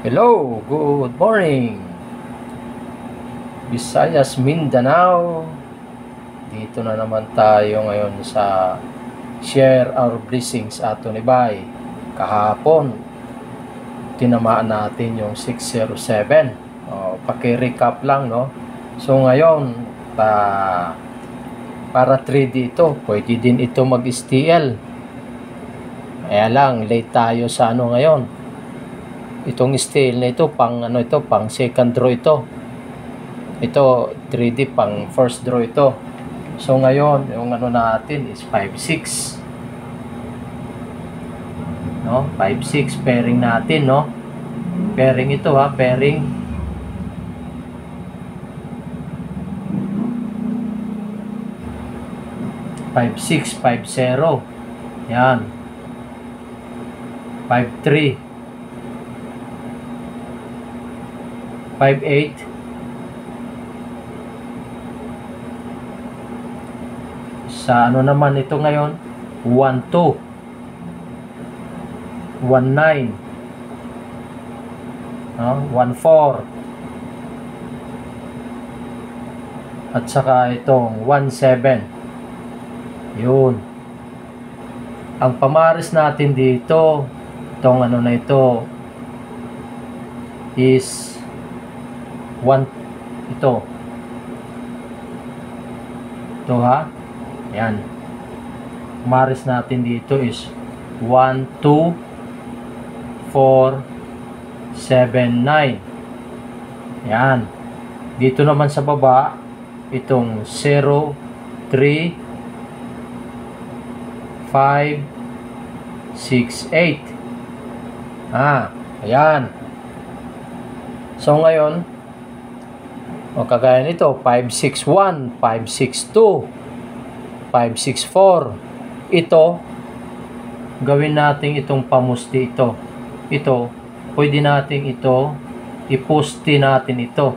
Hello, good morning Visayas, Mindanao. Dito na naman tayo ngayon sa Share Our Blessings ato ni Bay. Kahapon tinamaan natin yung 607. Paki-recap lang, no? So ngayon para 3D ito, pwede din ito mag-STL. Kaya lang late tayo sa ngayon. Itong STL na ito pang pang second draw ito. Ito 3D pang first draw ito. So ngayon yung natin is 5-6. No? 5-6 pairing natin, no? Pairing ito, ha, pairing. Five, 6, 5-0. Yan. 5-3. 5-8. Sa naman ito ngayon, 1-2. 1-9. 1-4. At saka itong 1-7. Yun. Ang pamaris natin dito, itong na ito, is 1, ito, ha, yan. Maris natin dito is 1, 2, 4, 7, 9. Yan. Dito naman sa baba, itong 0, 3, 5, 6, 8. Ayan. So ngayon, kagaya nito, 5-6-1, 5-6-2, 5-6-4. Ito, gawin natin itong pamusti ito. Ito, pwede natin ito, ipusti natin ito.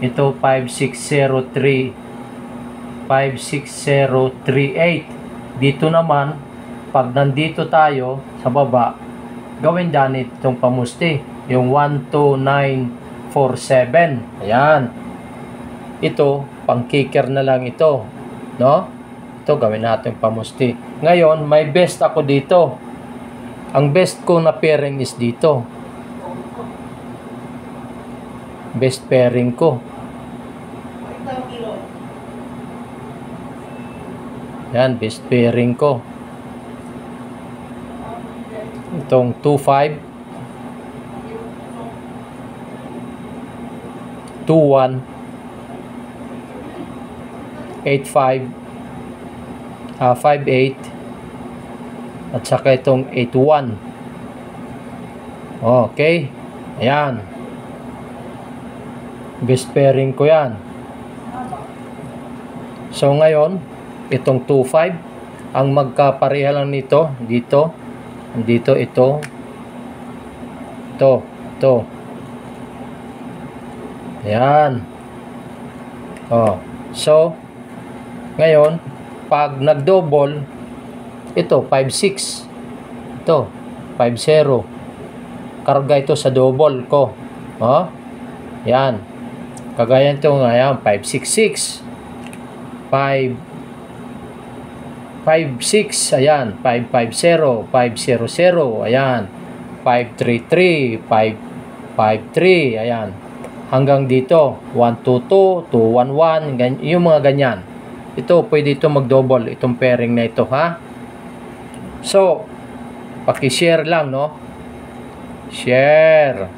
Ito, 5-6-0-3, 5-6-0-3-8. Dito naman, pag nandito tayo sa baba, gawin din itong pamusti. Yung 1-2-9-4-7. Ayan. Ito, pang kicker na lang ito, no? Ito, gawin natin pamusti. Ngayon, may best ako dito. Ang best ko na pairing is dito. Best pairing ko. Yan, best pairing ko. Itong 2-5, 2-1, 8-5, 5-8, at saka itong 8-1. Okay. Ayan. Best pairing ko yan. So ngayon, itong 2-5, ang magkapareha lang nito, dito, ito. Ayan. So, ngayon, pag nag-double, ito, 5-6. Ito, 5-0. Karga ito sa double ko. Yan. Kagaya ito ngayon, 5-6-6. 5-6. Ayan. 5-5-0. 5-0-0. Ayan. 5-3-3. 5-5-3. Ayan. Hanggang dito, 1-2-2, 2-1-1, yung mga ganyan. Ito, pwede ito mag-double, itong pairing na ito, ha? So, paki-share lang, no? Share.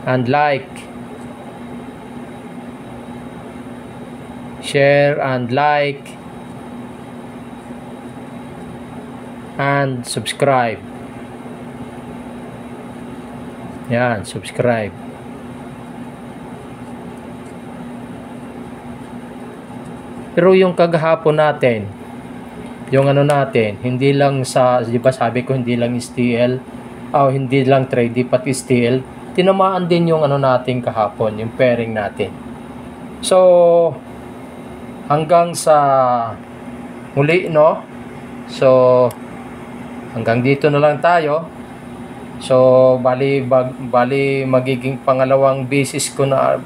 And like. Share and like. And subscribe. Yan, subscribe. Pero yung kagahapon natin, yung natin, hindi lang sa, di ba sabi ko, hindi lang STL, hindi lang 3D, pati STL, tinamaan din yung natin kahapon, yung pairing natin. So, hanggang sa muli, no? So, hanggang dito na lang tayo. So, bali magiging pangalawang basis ko na,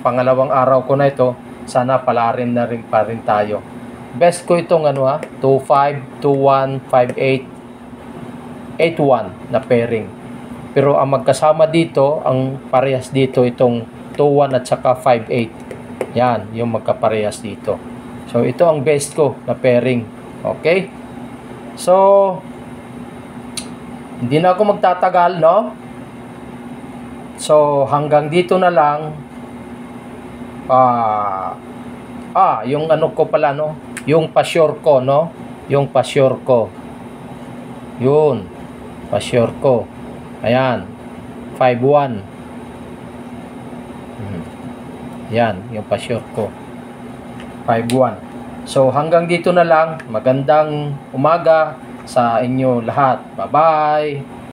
pangalawang araw ko na ito. Sana palarin na rin pa rin tayo. Best ko itong 25, 21, 58, 81 na pairing. Pero ang magkasama dito, ang parehas dito itong 21 at saka 58. Yan, yung magkaparehas dito. So, ito ang best ko na pairing. Okay? So, hindi na ako magtatagal, no? So, hanggang dito na lang. Yung ko pala, no? Yung pa-sure ko, no? Yung pa-sure ko. Yun. Pa-sure ko. Ayan. 5-1. Yan, yung pa-sure ko. 5-1. So, hanggang dito na lang. Magandang umaga sa inyo lahat. Bye-bye!